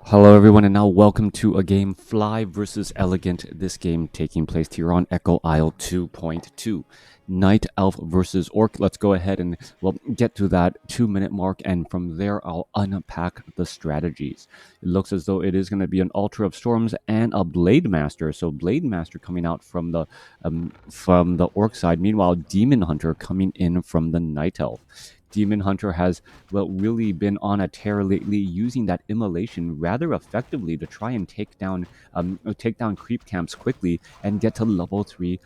Hello everyone, and now welcome to a game Fly versus EleGaNt. This game taking place here on Echo Isle 2.2. Night Elf versus Orc. Let's go ahead and get to that 2-minute mark, and from there I'll unpack the strategies. It looks as though it is going to be an Altar of Storms and a Blade Master. So Blade Master coming out from the Orc side. Meanwhile, Demon Hunter coming in from the Night Elf. Demon Hunter has really been on a tear lately, using that immolation rather effectively to try and take down creep camps quickly and get to level 3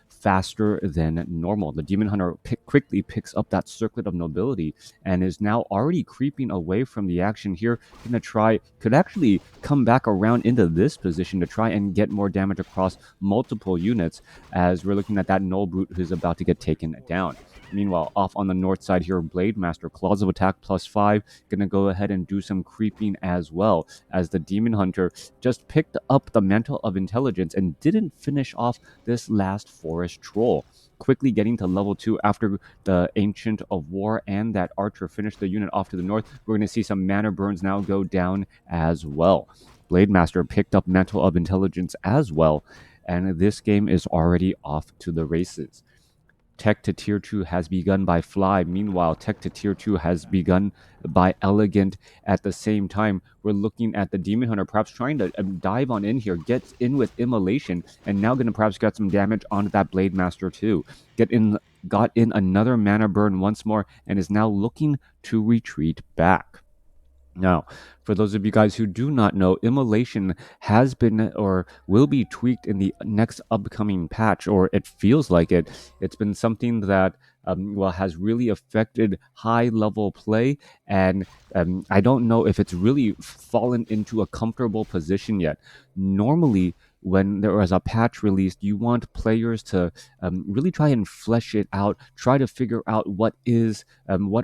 faster than normal. The Demon Hunter quickly picks up that Circlet of Nobility and is now already creeping away from the action here. Could actually come back around into this position to try and get more damage across multiple units, as we're looking at that Null Brute who's about to get taken down. Meanwhile, off on the north side here, Blade Master, Claws of Attack +5, gonna go ahead and do some creeping as well, as the Demon Hunter just picked up the Mantle of Intelligence and didn't finish off this last Forest Troll. Quickly getting to level 2 after the Ancient of War and that Archer finished the unit off to the north. We're gonna see some mana burns now go down as well. Blade Master picked up Mantle of Intelligence as well, and this game is already off to the races. Tech to Tier 2 has begun by Fly. Meanwhile, Tech to Tier 2 has begun by EleGaNt at the same time. We're looking at the Demon Hunter perhaps trying to dive on in here, gets in with Immolation, and now going to perhaps get some damage onto that Blade Master too. Got in another mana burn once more, and is now looking to retreat back. Now, for those of you guys who do not know, Immolation has been or will be tweaked in the next upcoming patch, or it feels like it. It's been something that has really affected high-level play, and I don't know if it's really fallen into a comfortable position yet. Normally, when there is a patch released, you want players to really try and flesh it out, try to figure out what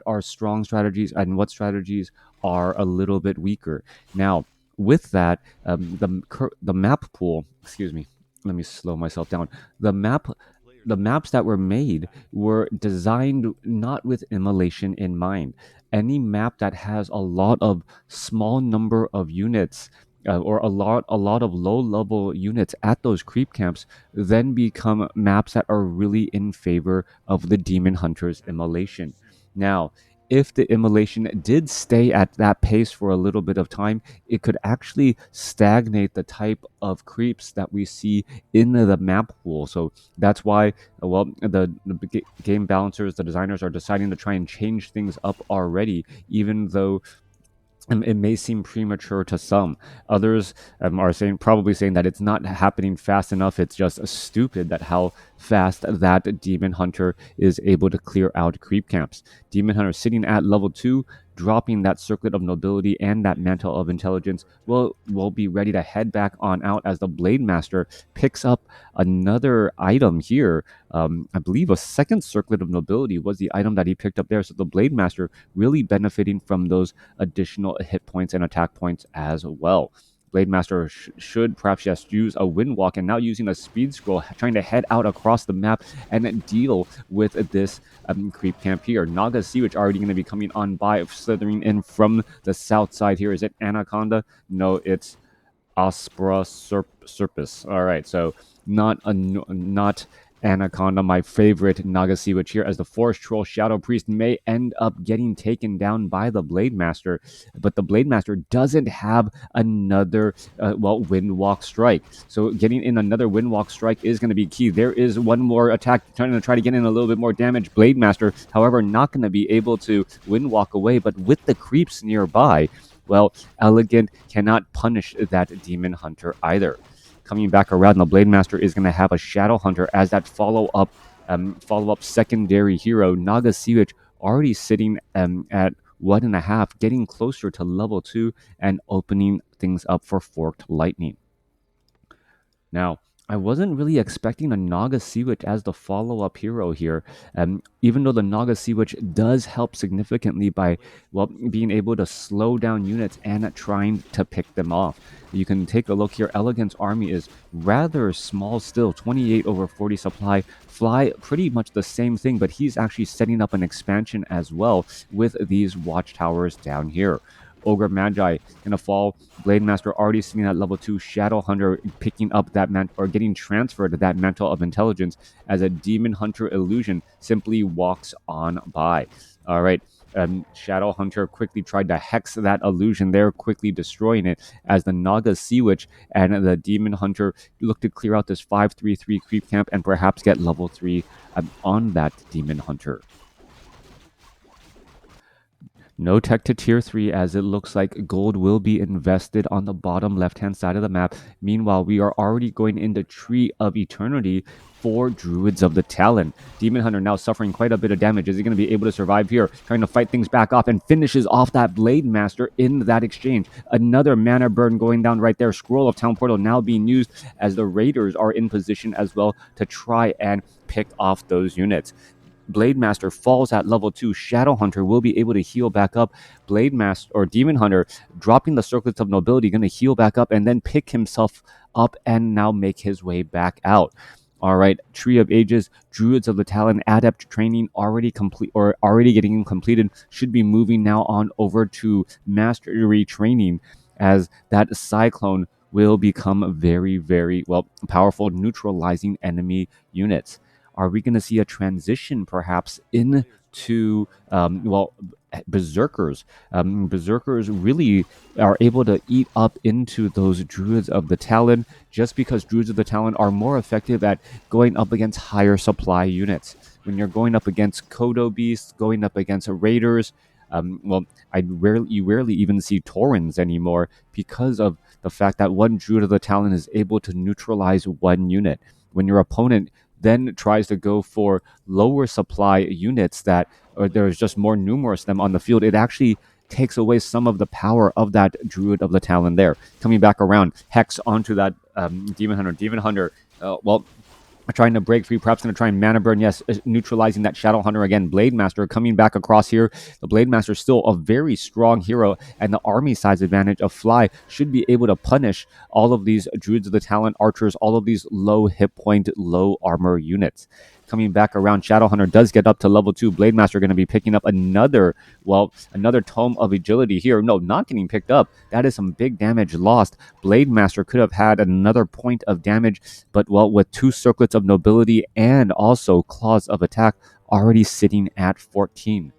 are strong strategies and what strategies are a little bit weaker. Now, with that, the map pool, excuse me, let me slow myself down. The maps that were made were designed not with immolation in mind. Any map that has a lot of small number of units, or a lot of low level units at those creep camps, then become maps that are really in favor of the Demon Hunter's immolation. Now, if the immolation did stay at that pace for a little bit of time, it could actually stagnate the type of creeps that we see in the map pool. So that's why, the game balancers, the designers, are deciding to try and change things up already, even though it may seem premature to some. Others are probably saying that it's not happening fast enough. It's just stupid that how fast that Demon Hunter is able to clear out creep camps. Demon Hunter sitting at level 2, dropping that Circlet of Nobility and that Mantle of Intelligence, will be ready to head back on out as the Blade Master picks up another item here. I believe a second Circlet of Nobility was the item that he picked up there. So the Blade Master really benefiting from those additional hit points and attack points as well. Blade Master should perhaps just use a Wind Walk, and now using a Speed Scroll, trying to head out across the map and deal with this creep camp here. Naga Sea Witch already going to be coming on by, slithering in from the south side here. Is it Anaconda? No, it's Aspera Serpus. All right, so not Anaconda, my favorite Naga Sea Witch here, as the Forest Troll Shadow Priest may end up getting taken down by the Blade Master, but the Blade Master doesn't have another Wind Walk Strike. So getting in another Wind Walk Strike is going to be key. There is one more attack trying to get in a little bit more damage. Blade Master, however, not going to be able to Wind Walk away, but with the creeps nearby, EleGaNt cannot punish that Demon Hunter either. Coming back around, the Blade Master is going to have a Shadow Hunter as that follow-up secondary hero. Naga Sea Witch already sitting at 1.5, getting closer to level 2 and opening things up for Forked Lightning. Now, I wasn't really expecting a Naga Sea Witch as the follow-up hero here, even though the Naga Sea Witch does help significantly by being able to slow down units and trying to pick them off. You can take a look here. EleGaNt's army is rather small still, 28 over 40 supply. Fly, pretty much the same thing, but he's actually setting up an expansion as well with these watchtowers down here. Ogre Magi gonna fall. Blade Master already sitting at level 2. Shadow Hunter picking up that or getting transferred to that Mantle of Intelligence as a Demon Hunter illusion simply walks on by. All right. Shadow Hunter quickly tried to hex that illusion there, quickly destroying it as the Naga Sea Witch and the Demon Hunter look to clear out this 5/3/3 creep camp and perhaps get level 3 on that Demon Hunter. No tech to tier 3 as it looks like gold will be invested on the bottom left-hand side of the map. Meanwhile, we are already going into Tree of Eternity for Druids of the Talon. Demon Hunter now suffering quite a bit of damage. Is he going to be able to survive here? Trying to fight things back off and finishes off that Blade Master in that exchange. Another mana burn going down right there. Scroll of Town Portal now being used as the Raiders are in position as well to try and pick off those units. Blade Master falls at level 2. Shadow Hunter will be able to heal back up. Blade Master or Demon Hunter dropping the Circlets of Nobility, going to heal back up and then pick himself up and now make his way back out. All right, Tree of Ages, Druids of the Talon, Adept training already complete or already getting completed. Should be moving now on over to Mastery training as that Cyclone will become very, very powerful, neutralizing enemy units. Are we going to see a transition perhaps into, Berserkers? Berserkers really are able to eat up into those Druids of the Talon just because Druids of the Talon are more effective at going up against higher supply units. When you're going up against Kodo Beasts, going up against Raiders, you rarely even see Taurens anymore because of the fact that one Druid of the Talon is able to neutralize one unit. When your opponent then tries to go for lower supply units that or there's just more numerous of them on the field, it actually takes away some of the power of that Druid of the Talon there. Coming back around, Hex onto that Demon Hunter. Demon Hunter, trying to break free, perhaps going to try and mana burn. Yes, neutralizing that Shadow Hunter again. Blade Master coming back across here. The Blade Master is still a very strong hero, and the army size advantage of Fly should be able to punish all of these Druids of the Talon, archers, all of these low hit point, low armor units. Coming back around, Shadow Hunter does get up to level 2. Blade Master going to be picking up another Tome of Agility here. No, not getting picked up. That is some big damage lost. Blade Master could have had another point of damage, but with 2 Circlets of Nobility and also Claws of Attack already sitting at 14.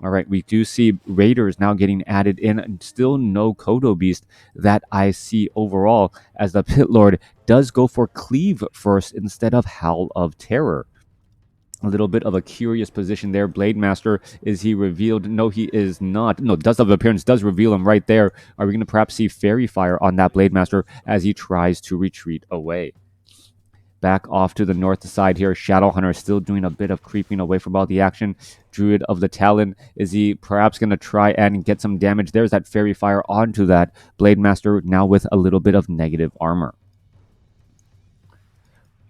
All right, we do see Raiders now getting added in. Still no Kodo Beast that I see overall, as the Pit Lord does go for Cleave first instead of Howl of Terror. A little bit of a curious position there. Blade Master, is he revealed? No, he is not. No, Dust of Appearance does reveal him right there. Are we going to perhaps see Fairy Fire on that Blade Master as he tries to retreat away? Back off to the north side here. Shadow Hunter is still doing a bit of creeping away from all the action. Druid of the Talon, is he perhaps going to try and get some damage? There's that Fairy Fire onto that Blade Master, now with a little bit of negative armor.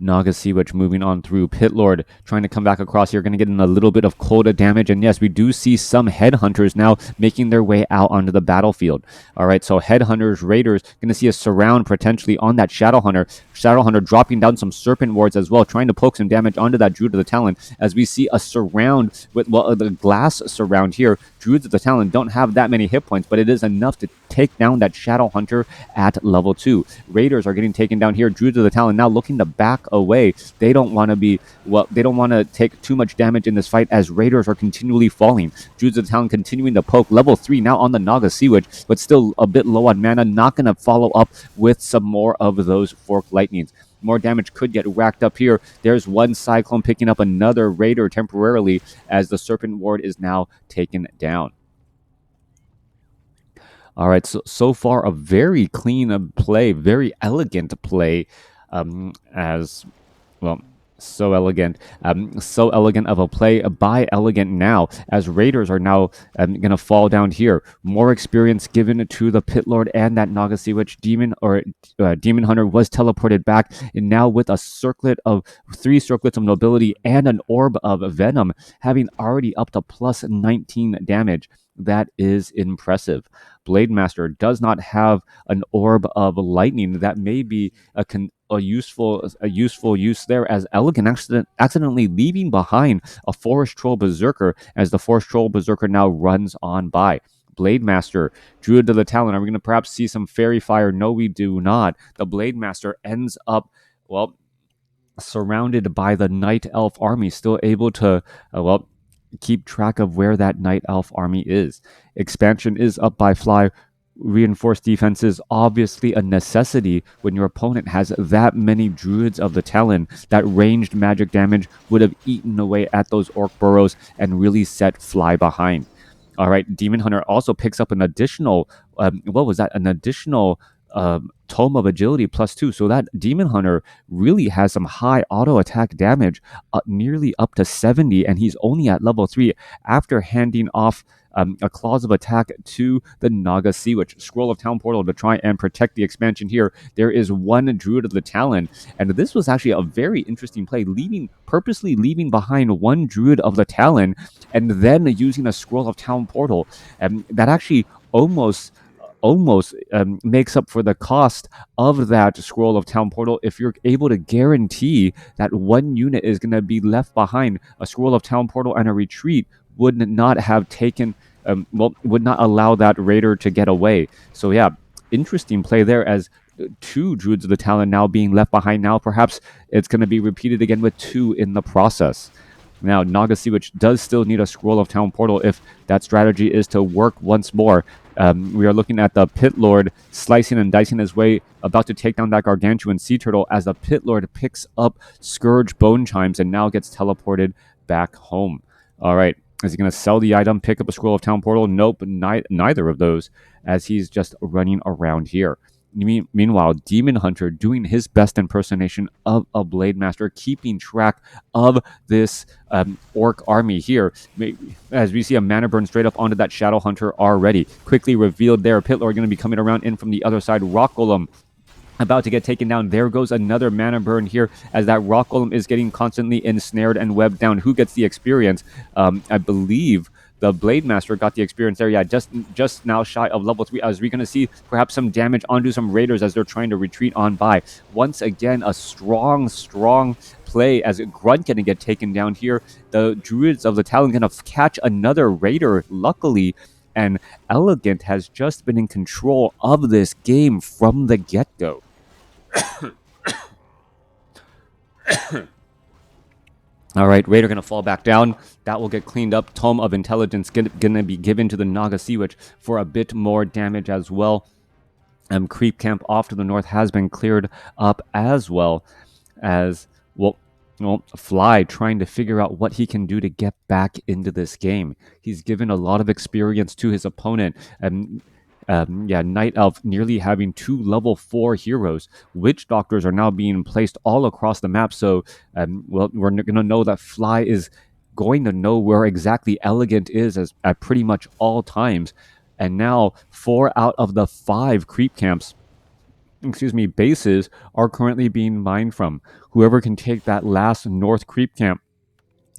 Naga Sea Witch moving on through. Pit Lord trying to come back across here. Going to get in a little bit of Coda damage. And yes, we do see some Headhunters now making their way out onto the battlefield. All right, so Headhunters, Raiders, going to see a surround potentially on that Shadow Hunter. Shadow Hunter dropping down some Serpent Wards as well, trying to poke some damage onto that Druid of the Talon. As we see a surround with, the glass surround here. Druids of the Talon don't have that many hit points, but it is enough to take down that Shadow Hunter at level 2. Raiders are getting taken down here. Druids of the Talon now looking to back away. They don't want to take too much damage in this fight as Raiders are continually falling. Druids of the Talon continuing to poke. Level 3 now on the Naga Sea Witch, but still a bit low on mana. Not going to follow up with some more of those Forked Lightnings. More damage could get racked up here. There's one Cyclone picking up another Raider temporarily as the Serpent Ward is now taken down. All right, so far a very clean play, very elegant play, as well. So elegant of a play by EleGaNt now, as Raiders are now going to fall down here. More experience given to the Pit Lord and that Naga Sea Witch. Demon Hunter was teleported back, and now with a circlet of 3 Circlets of Nobility and an Orb of Venom, having already up to plus 19 damage. That is impressive. Blade Master does not have an Orb of Lightning. That may be a useful use there, as EleGaNt accidentally leaving behind a Forest Troll Berserker, as the Forest Troll Berserker now runs on by. Blade Master, Druid of the Talon. Are we going to perhaps see some Fairy Fire? No, we do not. The Blade Master ends up, well, surrounded by the Night Elf army, still able to, keep track of where that Night Elf army is. Expansion is up by Fly. Reinforced defense is obviously a necessity when your opponent has that many Druids of the Talon. That ranged magic damage would have eaten away at those Orc burrows and really set Fly behind. All right, Demon Hunter also picks up an additional, what was that? An additional Tome of Agility +2. So that Demon Hunter really has some high auto attack damage, nearly up to 70, and he's only at level 3 after handing off a Claws of Attack to the Naga Sea Witch. Scroll of Town Portal to try and protect the expansion here. There is one Druid of the Talon, and this was actually a very interesting play, purposely leaving behind one Druid of the Talon, and then using a Scroll of Town Portal. That actually almost makes up for the cost of that Scroll of Town Portal if you're able to guarantee that one unit is going to be left behind. A Scroll of Town Portal and a retreat would not have taken, would not allow that Raider to get away. So yeah, interesting play there as two Druids of the Talon now being left behind. Now perhaps it's going to be repeated again with two in the process. Now, Naga Sea Witch does still need a Scroll of Town Portal if that strategy is to work once more. We are looking at the Pit Lord slicing and dicing his way, about to take down that Gargantuan Sea Turtle as the Pit Lord picks up Scourge Bone Chimes and now gets teleported back home. All right, is he going to sell the item, pick up a Scroll of Town Portal? Nope, neither of those, as he's just running around here. Meanwhile, Demon Hunter doing his best impersonation of a Blade Master, keeping track of this Orc army here. As we see a Mana Burn straight up onto that Shadow Hunter already. Quickly revealed there. Pit Lord going to be coming around in from the other side. Rock Golem about to get taken down. There goes another Mana Burn here as that Rock Golem is getting constantly ensnared and webbed down. Who gets the experience? I believe the Blade Master got the experience there. Yeah, just now shy of level 3. As we're going to see perhaps some damage onto some Raiders as they're trying to retreat on by. Once again, a strong play as Grunt going to get taken down here. The Druids of the Talon going to catch another Raider, luckily. And EleGaNt has just been in control of this game from the get-go. All right, Raider going to fall back down. That will get cleaned up. Tome of Intelligence going to be given to the Naga Sea Witch for a bit more damage as well. Creep Camp off to the north has been cleared up as well as, Fly trying to figure out what he can do to get back into this game. He's given a lot of experience to his opponent. Night Elf nearly having 2 level 4 heroes. Witch Doctors are now being placed all across the map. So, we're going to know that Fly is going to know where exactly EleGaNt is at pretty much all times. And now 4 out of the 5 creep camps, bases are currently being mined from. Whoever can take that last north creep camp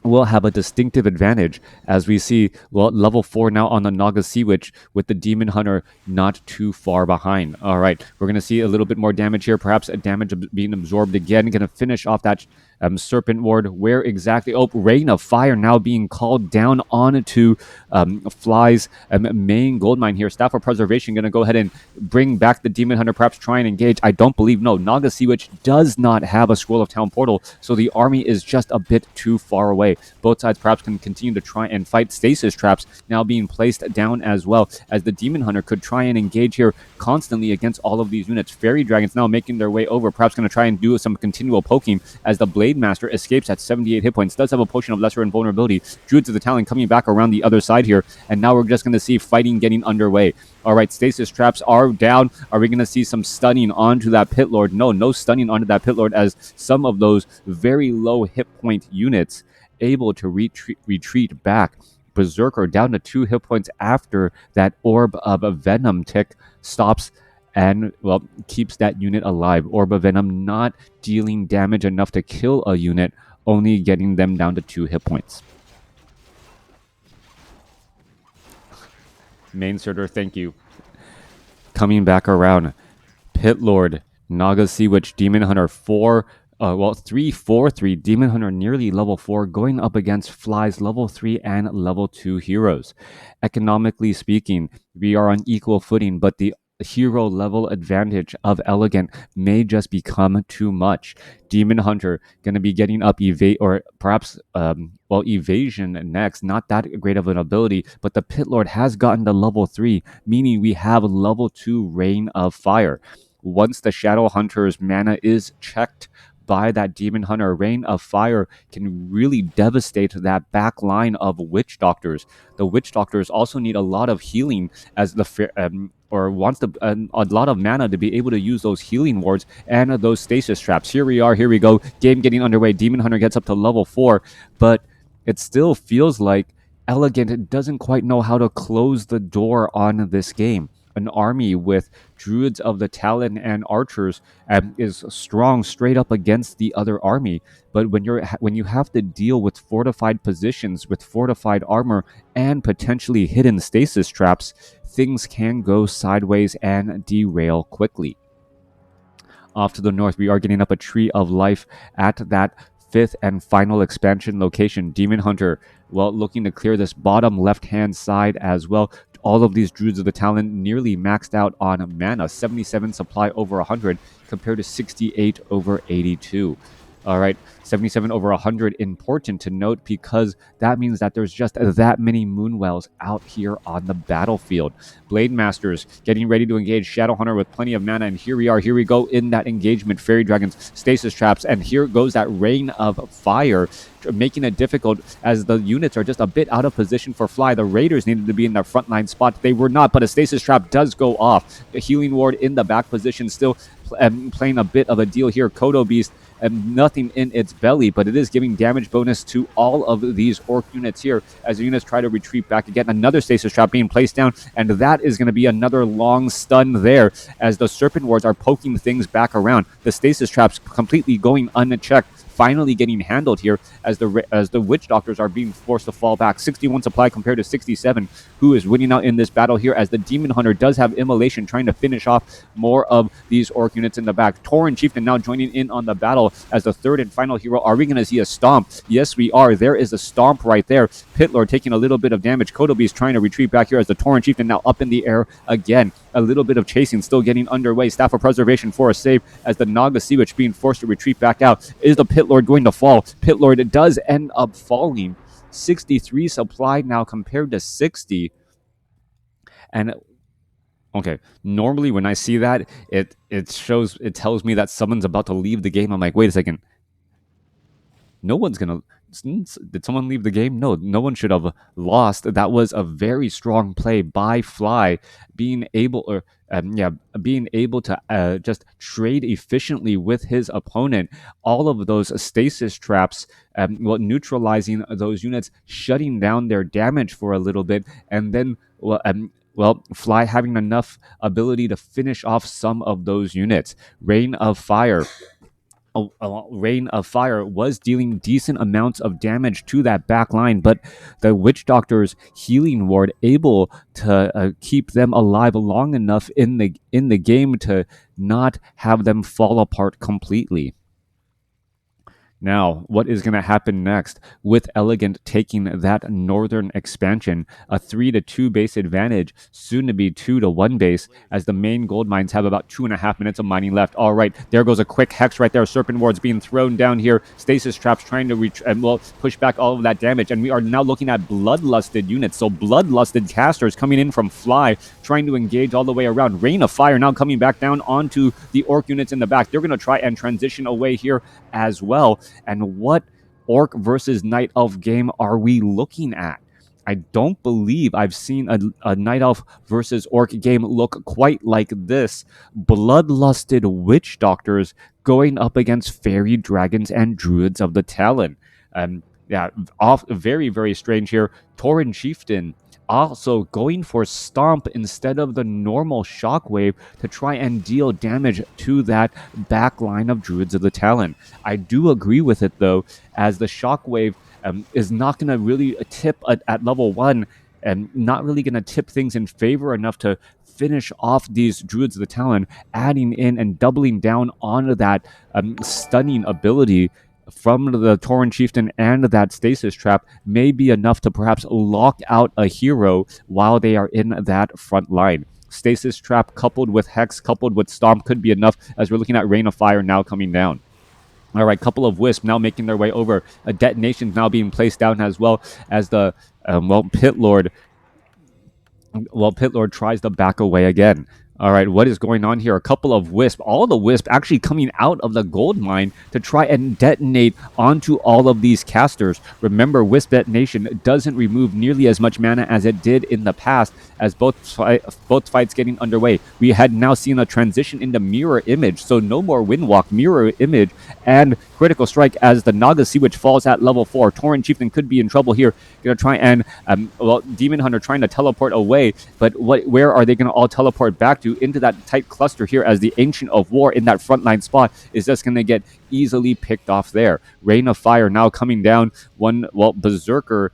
will have a distinctive advantage, as we see level 4 now on the Naga Sea Witch with the Demon Hunter not too far behind. All right, we're going to see a little bit more damage here, perhaps a damage being absorbed again. Going to finish off that Serpent Ward. Where exactly? Oh, Rain of Fire now being called down onto Fly's main gold mine here. Staff of Preservation going to go ahead and bring back the Demon Hunter, perhaps try and engage. I don't believe, no, Naga Sea Witch does not have a Scroll of Town Portal, so the army is just a bit too far away. Both sides perhaps can continue to try and fight. Stasis Traps now being placed down as well, as the Demon Hunter could try and engage here constantly against all of these units. Fairy Dragons now making their way over, perhaps going to try and do some continual poking as the Blade Master escapes at 78 hit points. Does have a potion of lesser invulnerability. Druids of the Talon coming back around the other side here, and now we're just going to see fighting getting underway. All right, Stasis Traps are down. Are we going to see some stunning onto that Pit Lord? No stunning onto that Pit Lord, as some of those very low hit point units able to retreat back. Berserker down to 2 hit points after that Orb of Venom tick stops and, keeps that unit alive. Orb of Venom not dealing damage enough to kill a unit, only getting them down to 2 hit points. Mainserter, thank you. Coming back around. Pit Lord, Naga Sea Witch, Demon Hunter, 4 3-4-3 Demon Hunter nearly level 4 going up against Fly's level 3 and level 2 heroes. Economically speaking, we are on equal footing, but the hero level advantage of EleGaNt may just become too much. Demon Hunter going to be getting up evade or perhaps evasion next. Not that great of an ability, but the Pit Lord has gotten to level 3, meaning we have level 2 Rain of Fire. Once the Shadow Hunter's mana is checked by that Demon Hunter, Rain of Fire can really devastate that back line of Witch Doctors. The Witch Doctors also need a lot of healing as a lot of mana to be able to use those healing wards and those stasis traps. Here we go. Game getting underway. Demon Hunter gets up to level 4, but it still feels like EleGaNt doesn't quite know how to close the door on this game. An army with Druids of the Talon and Archers is strong straight up against the other army. But when you have to deal with fortified positions, with fortified armor, and potentially hidden stasis traps, things can go sideways and derail quickly. Off to the north, we are getting up a Tree of Life at that 5th and final expansion location. Demon Hunter, looking to clear this bottom left-hand side as well. All of these Druids of the Talon nearly maxed out on mana. 77 supply over 100 compared to 68 over 82. All right, 77 over 100, important to note because that means that there's just that many Moonwells out here on the battlefield. Blade Masters getting ready to engage Shadow Hunter with plenty of mana, and here we go in that engagement. Fairy Dragons, Stasis Traps, and here goes that Rain of Fire, making it difficult as the units are just a bit out of position for Fly. The Raiders needed to be in their frontline spot. They were not, but a Stasis Trap does go off. The Healing Ward in the back position still playing a bit of a deal here. Kodo Beast, nothing in its belly, but it is giving damage bonus to all of these Orc units here as the units try to retreat back again. Another Stasis Trap being placed down, and that is going to be another long stun there as the Serpent Wards are poking things back around. The Stasis Traps completely going unchecked, finally getting handled here as the Witch Doctors are being forced to fall back. 61 supply compared to 67. Who is winning out in this battle here as the Demon Hunter does have Immolation trying to finish off more of these Orc units in the back. Tauren Chieftain now joining in on the battle as the third and final hero. Are we going to see a stomp? Yes, we are. There is a stomp right there. Pit Lord taking a little bit of damage. Kodo Beast trying to retreat back here as the Tauren Chieftain now up in the air again. A little bit of chasing still getting underway. Staff of Preservation for a save as the Naga Sea Witch being forced to retreat back out. Is the Pit Lord going to fall? Pit Lord does end up falling. 63 supply now compared to 60. And okay, normally when I see that, it tells me that someone's about to leave the game. I'm like, wait a second. No one's gonna. Did someone leave the game? No one should have lost. That was a very strong play by Fly, being able to just trade efficiently with his opponent. All of those stasis traps, neutralizing those units, shutting down their damage for a little bit, and then Fly having enough ability to finish off some of those units. Rain of Fire. Rain of Fire was dealing decent amounts of damage to that back line, but the Witch Doctor's healing ward able to keep them alive long enough in the game to not have them fall apart completely. Now, what is going to happen next with EleGaNt taking that northern expansion? A 3-2 base advantage, soon to be 2-1 base, as the main gold mines have about 2.5 minutes of mining left. All right, there goes a quick hex right there. Serpent Wards being thrown down here. Stasis Traps trying to push back all of that damage. And we are now looking at Bloodlusted units. So Bloodlusted casters coming in from Fly, trying to engage all the way around. Rain of Fire now coming back down onto the Orc units in the back. They're going to try and transition away here as well. And what Orc versus Night Elf game are we looking at? I don't believe I've seen a Night Elf versus Orc game look quite like this. Bloodlusted Witch Doctors going up against Fairy Dragons and Druids of the Talon. Very, very strange here. Tauren Chieftain also going for Stomp instead of the normal Shockwave to try and deal damage to that back line of Druids of the Talon. I do agree with it, though, as the Shockwave is not going to really tip at level 1 and not really going to tip things in favor enough to finish off these Druids of the Talon, adding in and doubling down on that stunning ability from the Tauren Chieftain and that Stasis Trap may be enough to perhaps lock out a hero while they are in that front line. Stasis Trap coupled with Hex, coupled with Stomp could be enough, as we're looking at Rain of Fire now coming down. All right, couple of Wisps now making their way over. A Detonation now being placed down, as well as the, Pit Lord. Well, Pit Lord tries to back away again. All right, what is going on here? A couple of Wisp, all the Wisp actually coming out of the gold mine to try and detonate onto all of these casters. Remember, Wisp detonation doesn't remove nearly as much mana as it did in the past, as both fights getting underway. We had now seen a transition into Mirror Image, so no more Windwalk, Mirror Image, and Critical Strike as the Naga Sea Witch falls at level 4. Tauren Chieftain could be in trouble here. Gonna try and, Demon Hunter trying to teleport away, but where are they gonna all teleport back to? Into that tight cluster here, as the Ancient of War in that frontline spot is just going to get easily picked off there. Rain of Fire now coming down. Berserker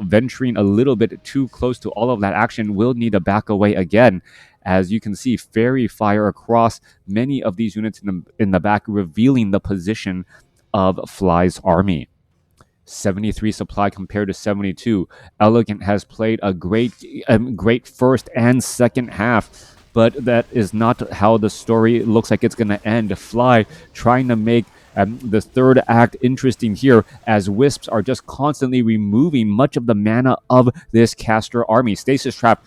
venturing a little bit too close to all of that action will need to back away again. As you can see, Fairy Fire across many of these units in the back, revealing the position of Fly's army. 73 supply compared to 72. EleGaNt has played a great first and second half, but that is not how the story looks like it's going to end. Fly trying to make the third act interesting here, as Wisps are just constantly removing much of the mana of this caster army. Stasis Trap,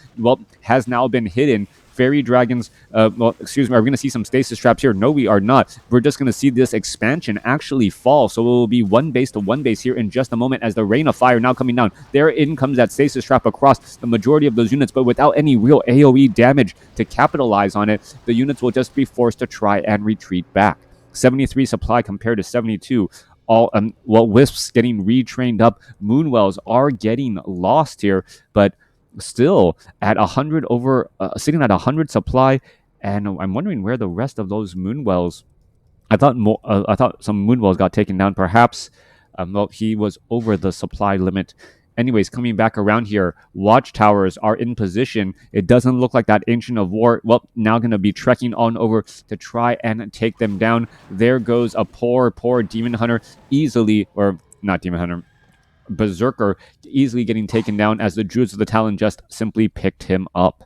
has now been hidden. Fairy Dragons, are we going to see some Stasis Traps here? No, we are not. We're just going to see this expansion actually fall. So it will be one base to one base here in just a moment, as the Rain of Fire now coming down. Therein comes that Stasis Trap across the majority of those units, but without any real AoE damage to capitalize on it, the units will just be forced to try and retreat back. 73 supply compared to 72. Wisps getting retrained up. Moonwells are getting lost here, but still at 100 over, sitting at 100 supply, and I'm wondering where the rest of those Moonwells. I thought some Moonwells got taken down. Perhaps, he was over the supply limit. Anyways, coming back around here, Watchtowers are in position. It doesn't look like that Ancient of War, now going to be trekking on over to try and take them down. There goes a poor Demon Hunter, easily, or not Demon Hunter, Berserker, easily getting taken down, as the Druids of the Talon just simply picked him up.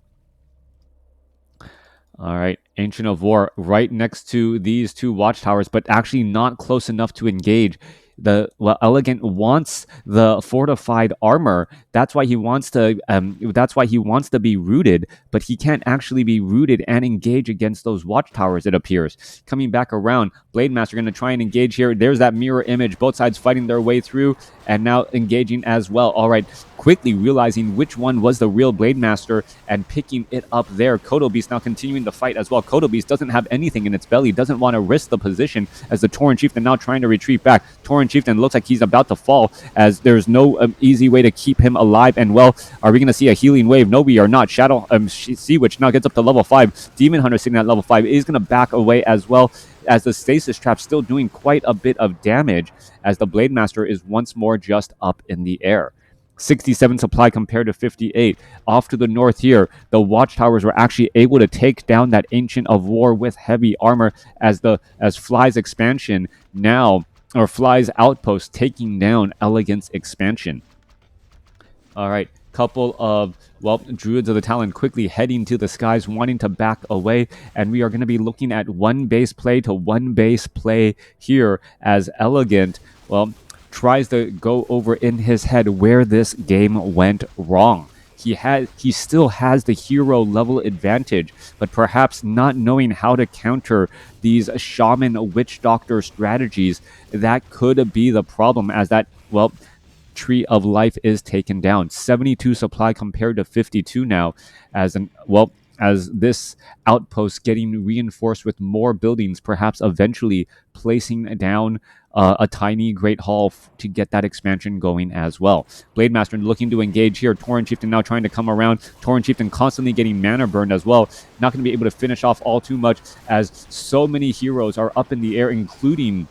All right, Ancient of War right next to these two Watchtowers, but actually not close enough to engage. EleGaNt wants the fortified armor. That's why he wants to. That's why he wants to be rooted, but he can't actually be rooted and engage against those Watchtowers. It appears. Coming back around, Blademaster going to try and engage here. There's that mirror image. Both sides fighting their way through, and now engaging as well. All right, quickly realizing which one was the real Blademaster and picking it up there. Kotobeast now continuing the fight as well. Kotobeast doesn't have anything in its belly. Doesn't want to risk the position, as the Tauren Chieftain now trying to retreat back. Tauren Chieftain looks like he's about to fall, as there's no easy way to keep him alive. And are we going to see a healing wave? No, we are not. Shadow Sea Witch now gets up to level 5. Demon Hunter sitting at level 5 is going to back away, as well as the Stasis Trap still doing quite a bit of damage, as the Blademaster is once more just up in the air. 67 supply compared to 58. Off to the north here, the Watchtowers were actually able to take down that Ancient of War with heavy armor, as Fly's expansion now, or Fly's outpost, taking down EleGaNt's expansion. All right, couple of, Druids of the Talon quickly heading to the skies, wanting to back away, and we are going to be looking at one base play to one base play here, as EleGaNt, tries to go over in his head where this game went wrong. He still has the hero level advantage, but perhaps not knowing how to counter these shaman witch doctor strategies, that could be the problem, as that, Tree of Life is taken down. 72 supply compared to 52 now, as this outpost getting reinforced with more buildings, perhaps eventually placing down a tiny Great Hall to get that expansion going as well. Blademaster looking to engage here. Tauren Chieftain now trying to come around. Tauren Chieftain constantly getting mana burned as well. Not going to be able to finish off all too much, as so many heroes are up in the air, including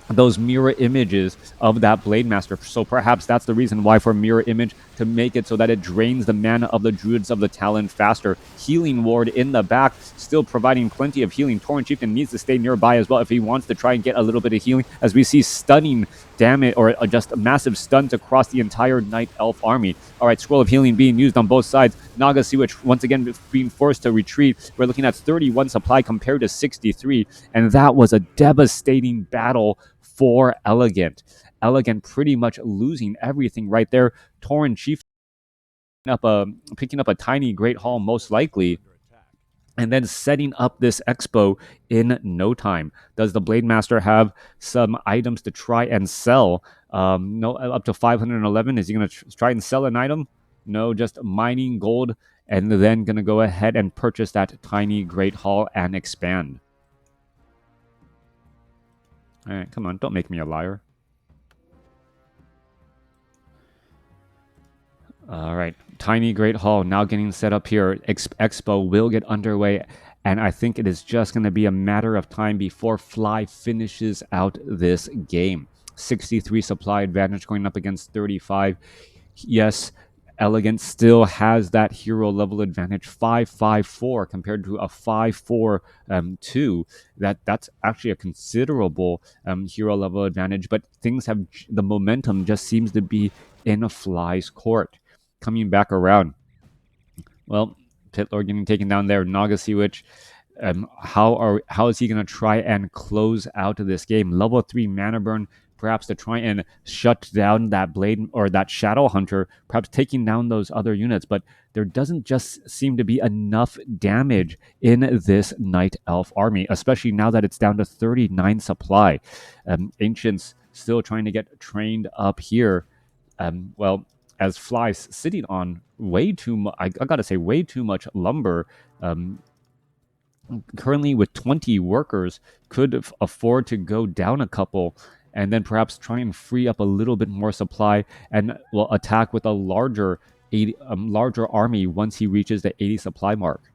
those mirror images of that Blade Master. So perhaps that's the reason why for mirror image to make it so that it drains the mana of the Druids of the Talon faster. Healing Ward in the back, still providing plenty of healing. Tauren Chieftain needs to stay nearby as well if he wants to try and get a little bit of healing, as we see stunning damage or just massive stuns across the entire Night Elf army. All right, Scroll of Healing being used on both sides. Naga Sea-Witch once again being forced to retreat. We're looking at 31 supply compared to 63, and that was a devastating battle for EleGaNt. EleGaNt pretty much losing everything right there. Tauren Chief picking up a tiny Great Hall most likely, and then setting up this expo in no time. Does the Blade Master have some items to try and sell? No, up to 511. Is he going to try and sell an item? No, just mining gold, and then going to go ahead and purchase that tiny Great Hall and expand. All right, come on, don't make me a liar. All right, tiny Great Hall now getting set up here. Expo will get underway, and I think it is just going to be a matter of time before Fly finishes out this game. 63 supply advantage going up against 35. Yes, EleGaNt still has that hero level advantage, 5-5-4 compared to a 5-4-2. That's actually a considerable hero level advantage, but the momentum just seems to be in a Fly's court. Coming back around. Well, Pitlord getting taken down there. Naga Sea-Witch. How is he going to try and close out of this game? Level 3 mana burn, perhaps to try and shut down that Blade or that Shadow Hunter, perhaps taking down those other units. But there doesn't just seem to be enough damage in this Night Elf army, especially now that it's down to 39 supply. Ancients still trying to get trained up here. Well, as Fly's sitting on way too much, I gotta say, way too much lumber. Currently with 20 workers, could afford to go down a couple and then perhaps try and free up a little bit more supply and will attack with a larger army once he reaches the 80 supply mark.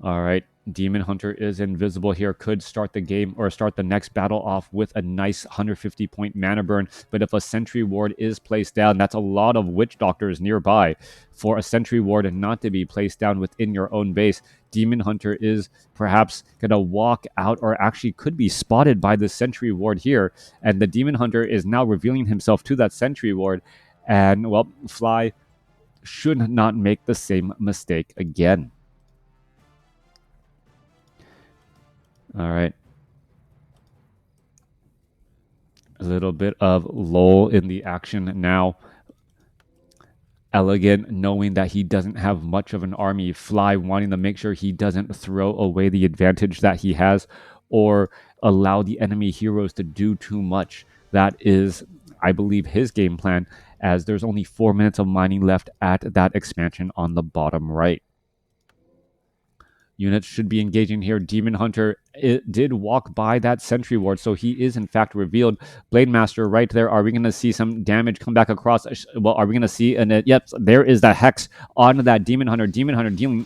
All right. Demon Hunter is invisible here, could start the game or start the next battle off with a nice 150 point mana burn. But if a Sentry Ward is placed down, that's a lot of Witch Doctors nearby. For a Sentry Ward not to be placed down within your own base, Demon Hunter is perhaps going to walk out or actually could be spotted by the Sentry Ward here. And the Demon Hunter is now revealing himself to that Sentry Ward. And, well, Fly should not make the same mistake again. All right. A little bit of lull in the action now. EleGaNt knowing that he doesn't have much of an army. Fly wanting to make sure he doesn't throw away the advantage that he has or allow the enemy heroes to do too much. That is, I believe, his game plan, as there's only 4 minutes of mining left at that expansion on the bottom right. Units should be engaging here. Demon Hunter did walk by that Sentry Ward, so he is in fact revealed. Blade Master right there. Are we going to see some damage come back across? Well, are we going to see? And yep, there is the Hex on that Demon Hunter. Demon Hunter dealing,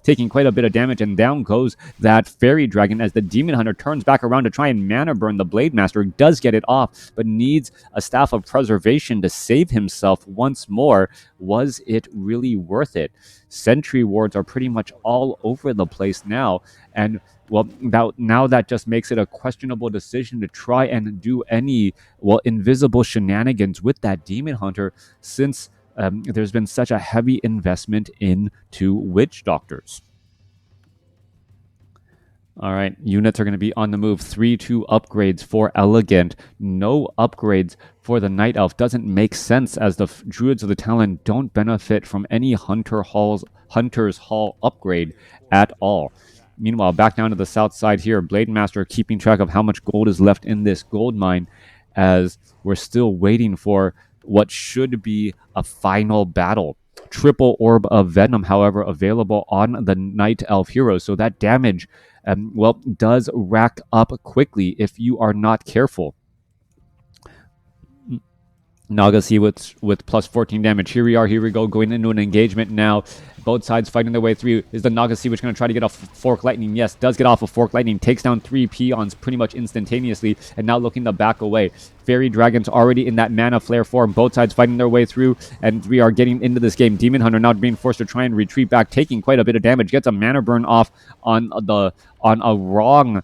taking quite a bit of damage, and down goes that Fairy Dragon as the Demon Hunter turns back around to try and mana burn the Blade Master. Does get it off, but needs a Staff of Preservation to save himself once more. Was it really worth it? Sentry Wards are pretty much all over the place now, and well, now that just makes it a questionable decision to try and do any invisible shenanigans with that Demon Hunter, since there's been such a heavy investment into Witch Doctors. All right, units are going to be on the move. 3-2 upgrades for EleGaNt. No upgrades for the Night Elf. Doesn't make sense, as the Druids of the Talon don't benefit from any Hunter's Hall upgrade at all. Meanwhile, back down to the south side here, Blade Master keeping track of how much gold is left in this gold mine, as we're still waiting for what should be a final battle. Triple Orb of Venom, however, available on the Night Elf hero, so that damage does rack up quickly if you are not careful. Naga Sea with plus 14 damage. Here we go, going into an engagement now. Both sides fighting their way through. Is the Naga Sea Witch going to try to get off Fork Lightning? Yes, does get off of Fork Lightning. Takes down 3 peons pretty much instantaneously, and now looking to back away. Fairy Dragon's already in that Mana Flare form. Both sides fighting their way through, and we are getting into this game. Demon Hunter now being forced to try and retreat back, taking quite a bit of damage. Gets a Mana Burn off on a wrong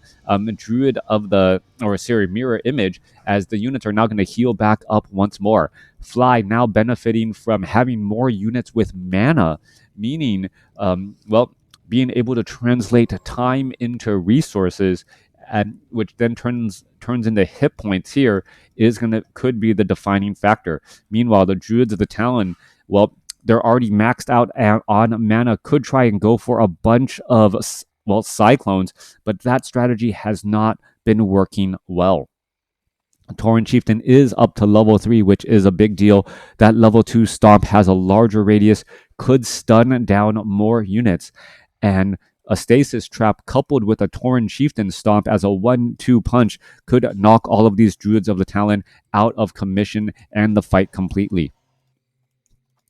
Druid of the, or sorry, Mirror Image, as the units are now going to heal back up once more. Fly now benefiting from having more units with mana, meaning, well, being able to translate time into resources, and which then turns into hit points here, could be the defining factor. Meanwhile, the Druids of the Talon, well, they're already maxed out on mana, could try and go for a bunch of, well, Cyclones, but that strategy has not been working well. Tauren Chieftain is up to level 3, which is a big deal. That level 2 Stomp has a larger radius, could stun down more units, and a Stasis Trap coupled with a Tauren Chieftain Stomp as a 1-2 punch could knock all of these Druids of the Talon out of commission and the fight completely.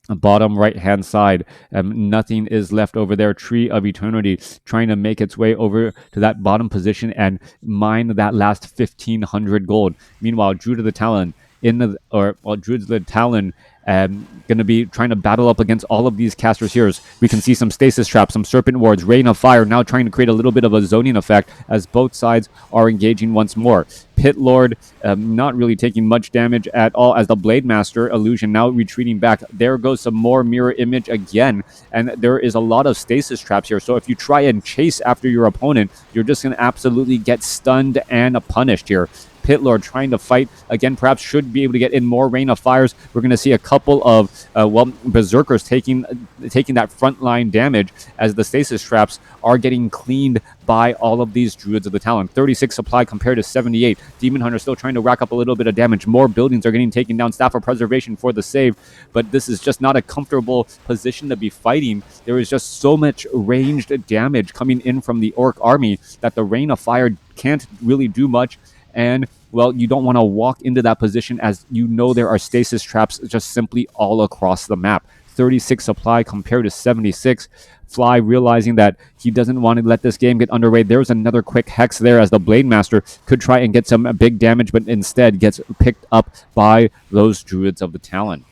Bottom right hand side, nothing is left over there. Tree of Eternity trying to make its way over to that bottom position and mine that last 1,500 gold. Meanwhile, Druid of the Talon Druids of the Talon going to be trying to battle up against all of these casters here. We can see some Stasis Traps, some Serpent Wards, Rain of Fire now trying to create a little bit of a zoning effect as both sides are engaging once more. Pit Lord not really taking much damage at all as the Blade Master Illusion now retreating back. There goes some more Mirror Image again, and there is a lot of Stasis Traps here. So if you try and chase after your opponent, you're just going to absolutely get stunned and punished here. Pit Lord trying to fight again, perhaps should be able to get in more Rain of Fires. We're going to see a couple of Berserkers taking that frontline damage as the Stasis Traps are getting cleaned by all of these Druids of the Talon. 36 supply compared to 78. Demon Hunter still trying to rack up a little bit of damage. More buildings are getting taken down. Staff of Preservation for the save, but this is just not a comfortable position to be fighting. There is just so much ranged damage coming in from the Orc army that the Rain of Fire can't really do much. And, well, you don't want to walk into that position as you know there are Stasis Traps just simply all across the map. 36 supply compared to 76. Fly realizing that he doesn't want to let this game get underway. There's another quick Hex there as the Blade Master could try and get some big damage, but instead gets picked up by those Druids of the Talon.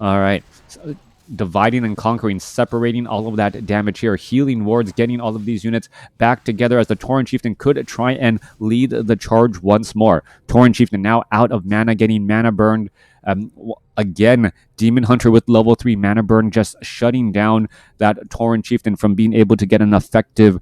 All right. So, dividing and conquering, separating all of that damage here, healing wards, getting all of these units back together as the Tauren Chieftain could try and lead the charge once more. Tauren Chieftain now out of mana, getting mana burned. Again, Demon Hunter with level 3 mana burn, just shutting down that Tauren Chieftain from being able to get an effective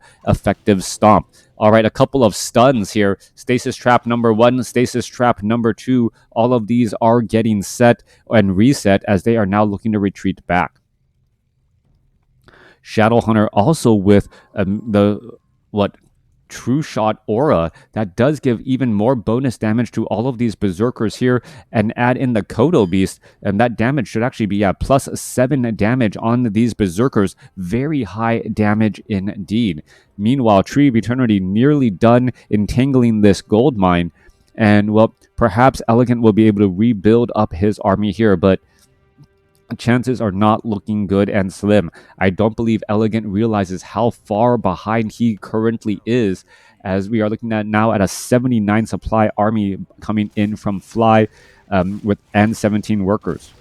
stomp. All right, a couple of stuns here. Stasis Trap number 1, Stasis Trap number 2. All of these are getting set and reset as they are now looking to retreat back. Shadow Hunter also with True Shot Aura that does give even more bonus damage to all of these Berserkers here, and add in the Kodo Beast, and that damage should actually be plus 7 damage on these Berserkers. Very high damage indeed. Meanwhile, Tree of Eternity nearly done entangling this gold mine, and, well, perhaps EleGaNt will be able to rebuild up his army here, but chances are not looking good and slim. I don't believe EleGaNt realizes how far behind he currently is, as we are looking at now at a 79 supply army coming in from Fly with 17 workers.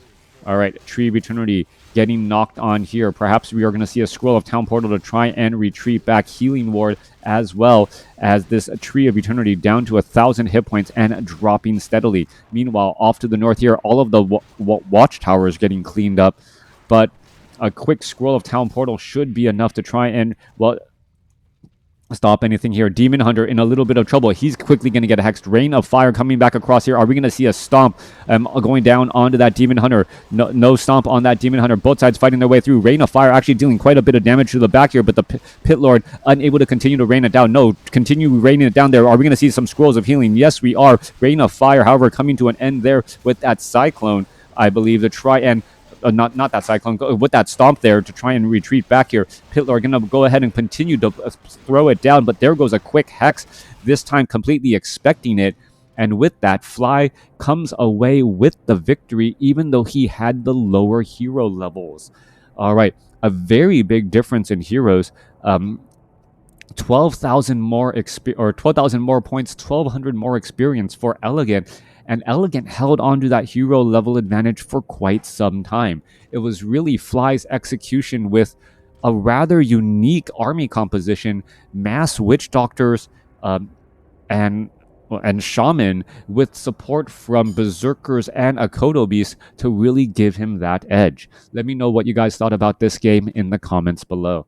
All right, Tree of Eternity getting knocked on here. Perhaps we are going to see a Scroll of Town Portal to try and retreat back. Healing Ward as well as this Tree of Eternity down to 1,000 hit points and dropping steadily. Meanwhile, off to the north here, all of the watchtowers getting cleaned up. But a quick Scroll of Town Portal should be enough to try and, well, stop anything here. Demon Hunter in a little bit of trouble. He's quickly going to get a hexed. Rain of Fire coming back across here. Are we going to see a stomp going down onto that Demon Hunter? No stomp on that Demon Hunter. Both sides fighting their way through. Rain of Fire actually dealing quite a bit of damage to the back here, but the Pit Lord unable to continue to rain it down. No, continue raining it down there. Are we going to see some scrolls of healing? Yes, we are. Rain of Fire, however, coming to an end there with that Cyclone, I believe, to try and not that Cyclone, with that stomp there to try and retreat back here. Pit Lord going to go ahead and continue to throw it down, but there goes a quick Hex, this time completely expecting it. And with that, Fly comes away with the victory, even though he had the lower hero levels. All right, a very big difference in heroes. 12,000 more 12,000 more points, 1,200 more experience for EleGaNt, and EleGaNt held on to that hero level advantage for quite some time. It was really Fly's execution with a rather unique army composition, mass witch doctors, and shaman with support from berserkers and Akodo beasts to really give him that edge. Let me know what you guys thought about this game in the comments below.